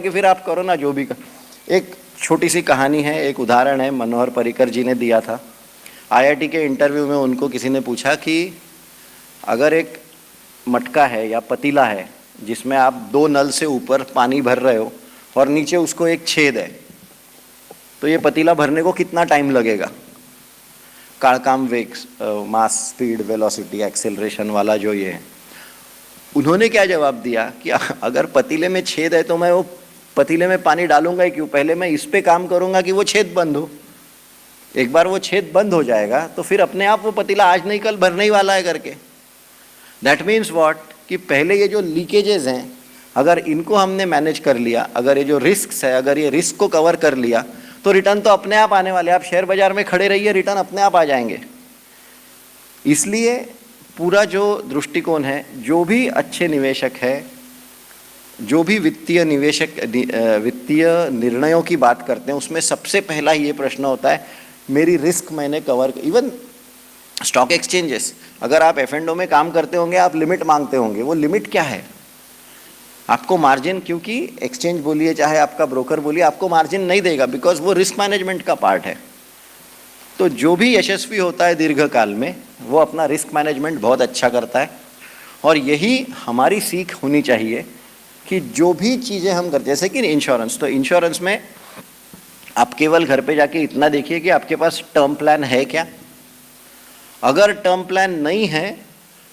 के फिर आप करो ना जो भी कर। एक छोटी सी कहानी है, एक उदाहरण है, मनोहर पर्रिकर जी ने दिया था। आईआईटी के इंटरव्यू में उनको किसी ने पूछा कि अगर एक मटका है या पतीला है जिसमें आप 2 नल से ऊपर पानी भर रहे हो और नीचे उसको एक छेद है, तो ये पतीला भरने को कितना टाइम लगेगा? कालकाम वेग, मास स्पीड वेलोसिटी एक्सेलरेशन वाला जो ये है। उन्होंने क्या जवाब दिया कि अगर पतीले में छेद है तो मैं वो पतीले में पानी डालूंगा ही क्यों, पहले मैं इस पे काम करूंगा कि वो छेद बंद हो। एक बार वो छेद बंद हो जाएगा तो फिर अपने आप वो पतीला आज नहीं कल भरने ही वाला है करके। दैट मीन्स व्हाट, कि पहले ये जो लीकेजेस हैं अगर इनको हमने मैनेज कर लिया, अगर ये जो रिस्क है अगर ये रिस्क को कवर कर लिया तो रिटर्न तो अपने आप आने वाले। आप शेयर बाजार में खड़े रहिए, रिटर्न अपने आप आ जाएंगे। इसलिए पूरा जो दृष्टिकोण है, जो भी अच्छे निवेशक है, जो भी वित्तीय निर्णयों की बात करते हैं, उसमें सबसे पहला ये प्रश्न होता है मेरी रिस्क मैंने कवर। इवन स्टॉक एक्सचेंजेस, अगर आप F&O में काम करते होंगे, आप लिमिट मांगते होंगे। वो लिमिट क्या है? आपको मार्जिन, क्योंकि एक्सचेंज बोलिए चाहे आपका ब्रोकर बोलिए, आपको मार्जिन नहीं देगा, बिकॉज वो रिस्क मैनेजमेंट का पार्ट है। तो जो भी यशस्वी होता है दीर्घकाल में, वो अपना रिस्क मैनेजमेंट बहुत अच्छा करता है। और यही हमारी सीख होनी चाहिए कि जो भी चीज़ें हम करते हैं, जैसे कि इंश्योरेंस, तो इंश्योरेंस में आप केवल घर पे जाके इतना देखिए कि आपके पास टर्म प्लान है क्या। अगर टर्म प्लान नहीं है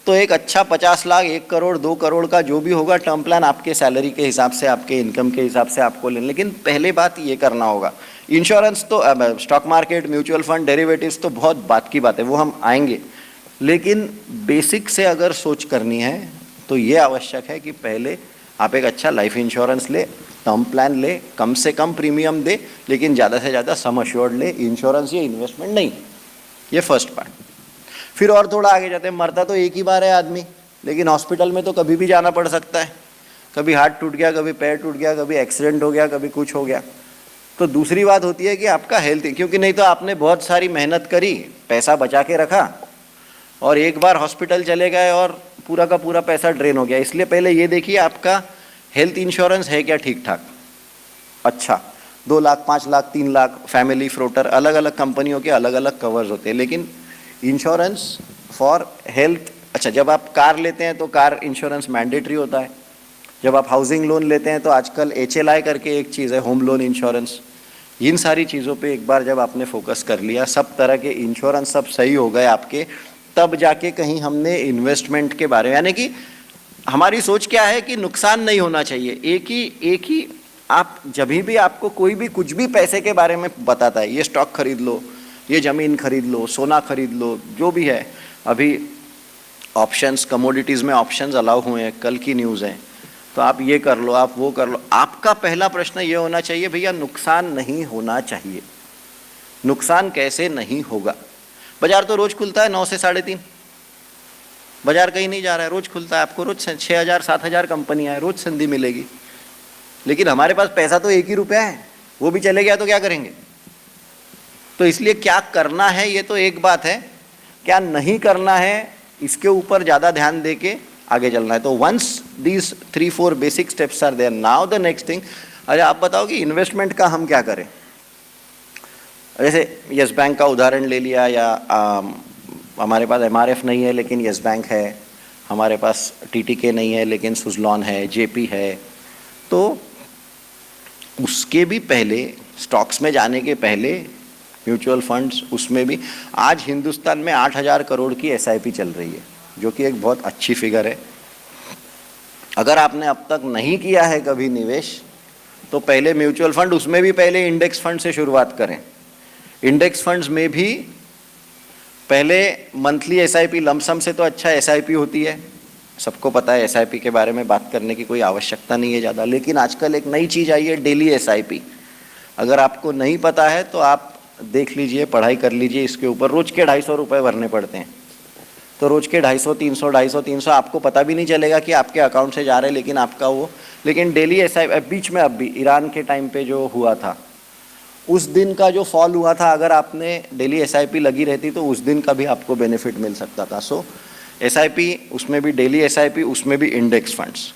तो एक अच्छा 50 लाख, 1 करोड़, 2 करोड़ का जो भी होगा टर्म प्लान आपके सैलरी के हिसाब से, आपके इनकम के हिसाब से आपको लेना। लेकिन पहले बात ये करना होगा। इंश्योरेंस तो stock market, mutual fund, derivatives तो बहुत बात की बात है, वो हम आएंगे। लेकिन बेसिक से अगर सोच करनी है तो ये आवश्यक है कि पहले आप एक अच्छा लाइफ इंश्योरेंस ले, टर्म प्लान ले, कम से कम प्रीमियम दे, लेकिन ज़्यादा से ज़्यादा सम अश्योर्ड ले। इंश्योरेंस या इन्वेस्टमेंट नहीं। ये फर्स्ट पार्ट। फिर और थोड़ा आगे जाते हैं। मरता तो एक ही बार है आदमी, लेकिन हॉस्पिटल में तो कभी भी जाना पड़ सकता है। कभी हाथ टूट गया, कभी पैर टूट गया, कभी एक्सीडेंट हो गया, कभी कुछ हो गया। तो दूसरी बात होती है कि आपका हेल्थ, क्योंकि नहीं तो आपने बहुत सारी मेहनत करी, पैसा बचा के रखा और एक बार हॉस्पिटल चले गए और पूरा का पूरा पैसा ड्रेन हो गया। इसलिए पहले ये देखिए आपका हेल्थ इंश्योरेंस है क्या ठीक ठाक। अच्छा, 2 लाख, 5 लाख, 3 लाख, फैमिली फ्लोटर, अलग अलग कंपनियों के अलग अलग कवर्स होते हैं। लेकिन इंश्योरेंस फॉर हेल्थ, अच्छा, जब आप कार लेते हैं तो कार इंश्योरेंस मैंडेटरी होता है। जब आप हाउसिंग लोन लेते हैं तो आजकल HLI करके एक चीज़ है, होम लोन इंश्योरेंस। इन सारी चीज़ों पे एक बार जब आपने फोकस कर लिया, सब तरह के इंश्योरेंस सब सही हो गए आपके, तब जाके कहीं हमने इन्वेस्टमेंट के बारे में, यानी कि हमारी सोच क्या है कि नुकसान नहीं होना चाहिए। एक ही आप, जब भी आपको कोई भी कुछ भी पैसे के बारे में बताता है, ये स्टॉक खरीद लो, ये ज़मीन खरीद लो, सोना खरीद लो, जो भी है, अभी ऑप्शंस, कमोडिटीज़ में ऑप्शंस अलाउ हुए हैं, कल की न्यूज़ है, तो आप ये कर लो, आप वो कर लो। आपका पहला प्रश्न ये होना चाहिए, भैया नुकसान नहीं होना चाहिए। नुकसान कैसे नहीं होगा? बाजार तो रोज़ खुलता है 9 से 3:30, बाजार कहीं नहीं जा रहा है, रोज़ खुलता है। आपको रोज़ 6,000 7,000 कंपनियाँ हैं, रोज़ संधि मिलेगी। लेकिन हमारे पास पैसा तो 1 ही रुपया है, वो भी चले गया तो क्या करेंगे? तो इसलिए क्या करना है ये तो एक बात है, क्या नहीं करना है इसके ऊपर ज़्यादा ध्यान दे के आगे चलना है। तो once these 3-4 basic steps are there, now the next thing. अरे आप बताओ कि इन्वेस्टमेंट का हम क्या करें? जैसे यस बैंक का उदाहरण ले लिया, या हमारे पास MRF नहीं है लेकिन यस बैंक है, हमारे पास TTK नहीं है लेकिन सुज़लॉन है, JP है। तो उसके भी पहले, स्टॉक्स में जाने के पहले म्यूचुअल फंड्स, उसमें भी आज हिंदुस्तान में 8,000 करोड़ की SIP चल रही है, जो कि एक बहुत अच्छी फिगर है। अगर आपने अब तक नहीं किया है कभी निवेश, तो पहले म्यूचुअल फंड, उसमें भी पहले इंडेक्स फंड से शुरुआत करें। इंडेक्स फंड्स में भी पहले मंथली SIP, लमसम से तो अच्छा SIP होती है, सबको पता है। SIP के बारे में बात करने की कोई आवश्यकता नहीं है ज़्यादा। लेकिन आजकल एक नई चीज़ आई है, डेली SIP। अगर आपको नहीं पता है तो आप देख लीजिए, पढ़ाई कर लीजिए इसके ऊपर। रोज़ के 250 रुपये भरने पड़ते हैं। तो रोज़ के 250, 300, 250, 300 आपको पता भी नहीं चलेगा कि आपके अकाउंट से जा रहे हैं, लेकिन आपका वो, लेकिन डेली SIP, बीच में अब भी ईरान के टाइम पे जो हुआ था, उस दिन का जो फॉल हुआ था, अगर आपने डेली SIP लगी रहती तो उस दिन का भी आपको बेनिफिट मिल सकता था। सो SIP, उसमें भी डेली SIP, उसमें भी इंडेक्स फंड्स।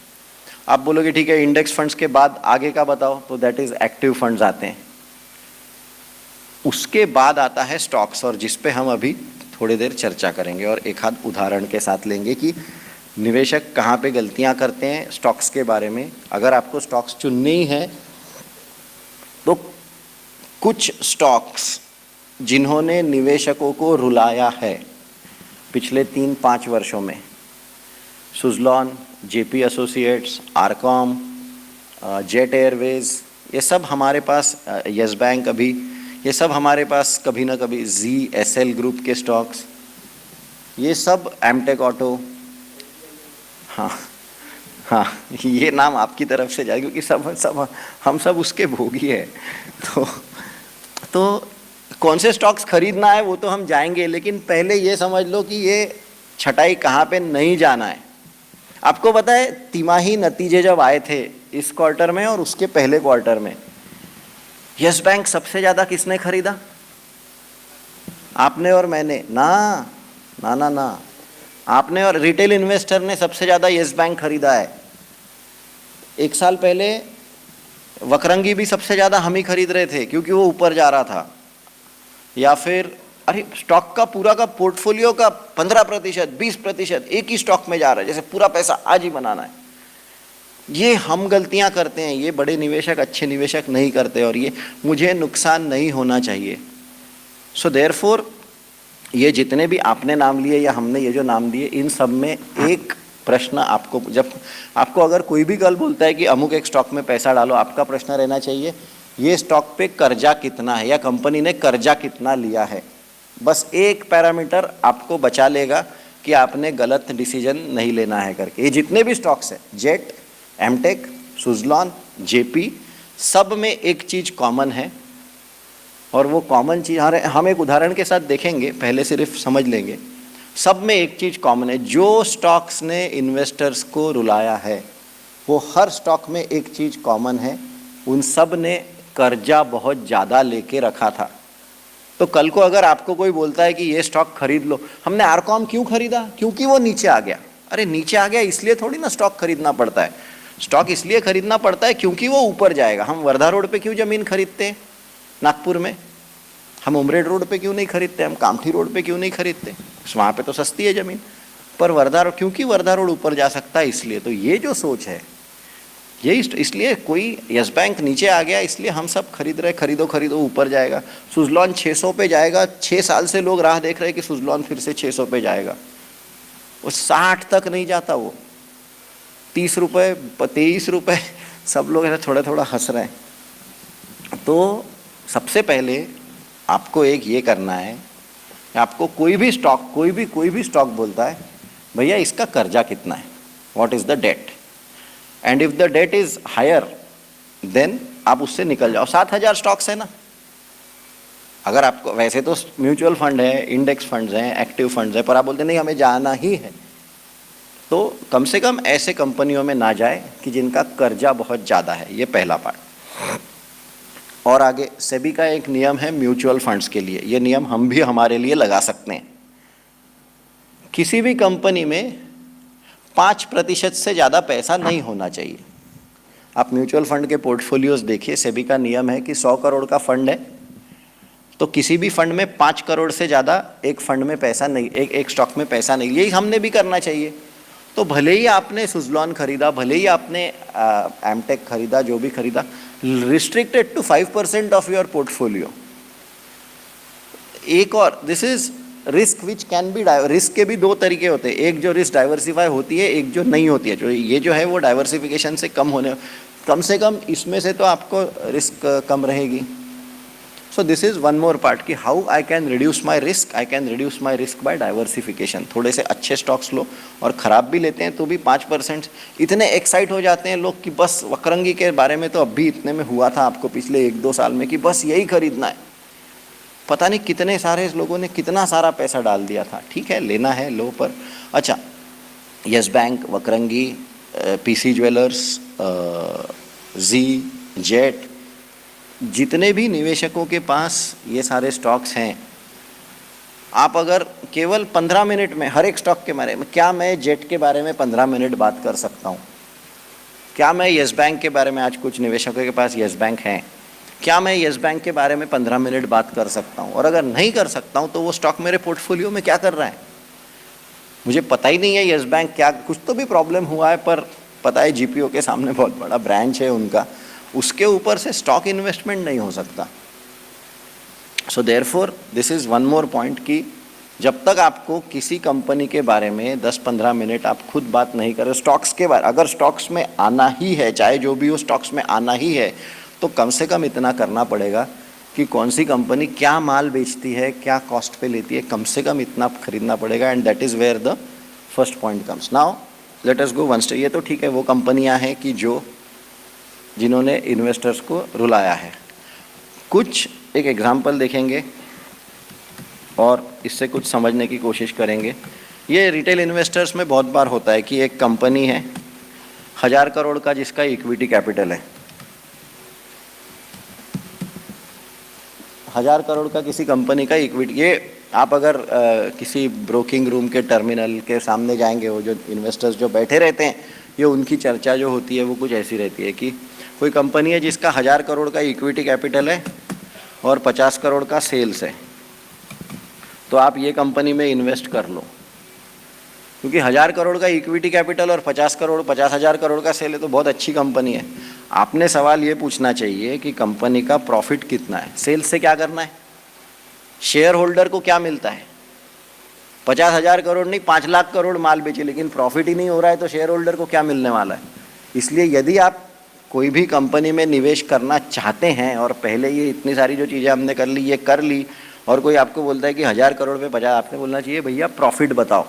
आप बोलोगे ठीक है इंडेक्स फंड्स के बाद आगे का बताओ, तो दैट इज एक्टिव फंड्स आते हैं। उसके बाद आता है स्टॉक्स, और जिस पे हम अभी थोड़ी देर चर्चा करेंगे और एक आध उदाहरण के साथ लेंगे कि निवेशक कहाँ पे गलतियाँ करते हैं स्टॉक्स के बारे में। अगर आपको स्टॉक्स चुनने ही है तो कुछ स्टॉक्स जिन्होंने निवेशकों को रुलाया है पिछले 3-5 वर्षों में, Suzlon, JP associates, RCom, jet Airways, ये सब हमारे पास, यस बैंक अभी, ये सब हमारे पास कभी ना कभी, जी एसएल ग्रुप के स्टॉक्स, ये सब, एमटेक ऑटो, हाँ हाँ ये नाम आपकी तरफ से जाए क्योंकि सब हम सब उसके भोगी है। तो कौन से स्टॉक्स खरीदना है वो तो हम जाएंगे, लेकिन पहले ये समझ लो कि ये छटाई कहाँ पे नहीं जाना है। आपको पता है तिमाही नतीजे जब आए थे इस क्वार्टर में और उसके पहले क्वार्टर में, यस बैंक सबसे ज़्यादा किसने खरीदा? आपने और मैंने? ना ना ना ना, आपने और रिटेल इन्वेस्टर ने सबसे ज़्यादा यस बैंक खरीदा है। एक साल पहले वकरंगी भी सबसे ज़्यादा हम ही खरीद रहे थे क्योंकि वो ऊपर जा रहा था। या फिर अरे स्टॉक का पूरा का पोर्टफोलियो का 15%, 20% एक ही स्टॉक में जा रहा है, जैसे पूरा पैसा आज ही बनाना है। ये हम गलतियां करते हैं, ये बड़े निवेशक, अच्छे निवेशक नहीं करते, और ये मुझे नुकसान नहीं होना चाहिए। सो देयरफॉर ये जितने भी आपने नाम लिए या हमने ये जो नाम दिए, इन सब में एक प्रश्न आपको, जब आपको अगर कोई भी कल बोलता है कि अमुक एक स्टॉक में पैसा डालो, आपका प्रश्न रहना चाहिए ये स्टॉक पे कर्जा कितना है या कंपनी ने कर्जा कितना लिया है। बस एक पैरामीटर आपको बचा लेगा कि आपने गलत डिसीजन नहीं लेना है करके। ये जितने भी स्टॉक्स हैं, जेट, एमटेक, सुज़लॉन, जेपी, सब में एक चीज़ कॉमन है, और वो कॉमन चीज़ हम एक उदाहरण के साथ देखेंगे, पहले सिर्फ समझ लेंगे। सब में एक चीज़ कॉमन है, जो स्टॉक्स ने इन्वेस्टर्स को रुलाया है वो हर स्टॉक में एक चीज़ कॉमन है, उन सब ने कर्जा बहुत ज़्यादा लेके रखा था। तो कल को अगर आपको कोई बोलता है कि ये स्टॉक खरीद लो, हमने आरकॉम क्यों खरीदा? क्योंकि वो नीचे आ गया। अरे नीचे आ गया इसलिए थोड़ी ना स्टॉक खरीदना पड़ता है, स्टॉक इसलिए खरीदना पड़ता है क्योंकि वो ऊपर जाएगा। हम वर्धा रोड पे क्यों ज़मीन खरीदते हैं नागपुर में? हम उमरेड रोड पे क्यों नहीं खरीदते? हम कामठी रोड पे क्यों नहीं खरीदते? वहाँ पे तो सस्ती है ज़मीन, पर वर्धा रोड, क्योंकि वर्धा रोड ऊपर जा सकता है इसलिए। तो ये जो सोच है, ये इसलिए कोई यस बैंक नीचे आ गया इसलिए हम सब खरीद रहे, खरीदो खरीदो ऊपर जाएगा। सुज़लॉन 600 पे जाएगा, 6 साल से लोग राह देख रहे हैं कि सुज़लॉन फिर से 600 पे जाएगा, वो 60 तक नहीं जाता, वो 30 रुपये, 23 रुपये, सब लोग ऐसा थोड़ा थोड़ा हंस रहे हैं। तो सबसे पहले आपको एक ये करना है, आपको कोई भी स्टॉक बोलता है भैया इसका कर्जा कितना है, what is the debt, and if the debt is higher then आप उससे निकल जाओ। 7,000 स्टॉक्स है ना, अगर आपको, वैसे तो म्यूचुअल फंड है, इंडेक्स फंड्स हैं, एक्टिव फंड्स है, पर आप बोलते नहीं हमें जाना ही है, तो कम से कम ऐसे कंपनियों में ना जाए कि जिनका कर्जा बहुत ज़्यादा है। ये पहला पार्ट। और आगे सेबी का एक नियम है म्यूचुअल फंड्स के लिए, ये नियम हम भी हमारे लिए लगा सकते हैं। किसी भी कंपनी में 5% से ज़्यादा पैसा नहीं होना चाहिए। आप म्यूचुअल फंड के पोर्टफोलियोज देखिए, सेबी का नियम है कि 100 करोड़ का फंड है तो किसी भी फंड में 5 करोड़ से ज़्यादा एक फंड में पैसा नहीं, एक स्टॉक में पैसा नहीं। यही हमने भी करना चाहिए। तो भले ही आपने सुज़लॉन खरीदा, भले ही आपने एमटेक खरीदा, जो भी खरीदा, restricted to 5% of your portfolio. एक और, this is risk which can be, risk के भी 2 तरीके होते हैं, एक जो रिस्क डाइवर्सिफाई होती है, एक जो नहीं होती है। जो ये जो है वो डाइवर्सिफिकेशन से कम होने, कम से कम इसमें से तो आपको रिस्क कम रहेगी। So this is one more part कि how I can reduce my risk, I can reduce my risk by diversification. थोड़े से अच्छे स्टॉक्स लो, और ख़राब भी लेते हैं तो भी 5%। इतने एक्साइट हो जाते हैं लोग कि बस वकरंगी के बारे में तो अभी इतने में हुआ था आपको पिछले 1-2 साल में कि बस यही खरीदना है। पता नहीं कितने सारे लोगों ने कितना सारा पैसा डाल दिया था। ठीक है, लेना है लो, पर अच्छा, यस बैंक, वकरंगी, पीसी ज्वेलर्स, जी, जेट, जितने भी निवेशकों के पास ये सारे स्टॉक्स हैं, आप अगर केवल 15 मिनट में हर एक स्टॉक के बारे में, क्या मैं जेट के बारे में 15 मिनट बात कर सकता हूँ? क्या मैं येस बैंक के बारे में, आज कुछ निवेशकों के पास येस बैंक हैं, क्या मैं येस बैंक के बारे में 15 मिनट बात कर सकता हूँ? और अगर नहीं कर सकता हूँ तो वो स्टॉक मेरे पोर्टफोलियो में क्या कर रहा है? मुझे पता ही नहीं है येस बैंक क्या, कुछ तो भी प्रॉब्लम हुआ है, पर पता है जीपीओ के सामने बहुत बड़ा ब्रांच है उनका, उसके ऊपर से स्टॉक इन्वेस्टमेंट नहीं हो सकता। So therefore this is one more point कि जब तक आपको किसी कंपनी के बारे में 10-15 मिनट आप खुद बात नहीं करें, स्टॉक्स के बारे, अगर स्टॉक्स में आना ही है, चाहे जो भी हो स्टॉक्स में आना ही है, तो कम से कम इतना करना पड़ेगा कि कौन सी कंपनी क्या माल बेचती है, क्या कॉस्ट पे लेती है, कम से कम इतना खरीदना पड़ेगा। And that is where the first point comes. Now let us go one step. ये तो ठीक है, वो कंपनियां हैं कि जिन्होंने इन्वेस्टर्स को रुलाया है। कुछ एक एग्जाम्पल देखेंगे और इससे कुछ समझने की कोशिश करेंगे। ये रिटेल इन्वेस्टर्स में बहुत बार होता है कि एक कंपनी है 1000 करोड़ का जिसका इक्विटी कैपिटल है, 1000 करोड़ का किसी कंपनी का इक्विटी, ये आप अगर किसी ब्रोकिंग रूम के टर्मिनल के सामने जाएंगे, वो जो इन्वेस्टर्स जो बैठे रहते हैं, ये उनकी चर्चा जो होती है वो कुछ ऐसी रहती है कि कोई कंपनी है जिसका 1000 करोड़ का इक्विटी कैपिटल है और 50 करोड़ का सेल्स है, तो आप ये कंपनी में इन्वेस्ट कर लो, क्योंकि 1000 करोड़ का इक्विटी कैपिटल और 50,000 करोड़ का सेल है, तो बहुत अच्छी कंपनी है। आपने सवाल ये पूछना चाहिए कि कंपनी का प्रॉफिट कितना है, सेल्स से क्या करना है, शेयर होल्डर को क्या मिलता है। 50,000 करोड़ नहीं 5 लाख करोड़ माल बेचे, लेकिन प्रॉफिट ही नहीं हो रहा है, तो शेयर होल्डर को क्या मिलने वाला है। इसलिए यदि आप कोई भी कंपनी में निवेश करना चाहते हैं और पहले ये इतनी सारी जो चीज़ें हमने कर ली, ये कर ली, और कोई आपको बोलता है कि 1000 करोड़ पे 50, आपने बोलना चाहिए भैया प्रॉफिट बताओ,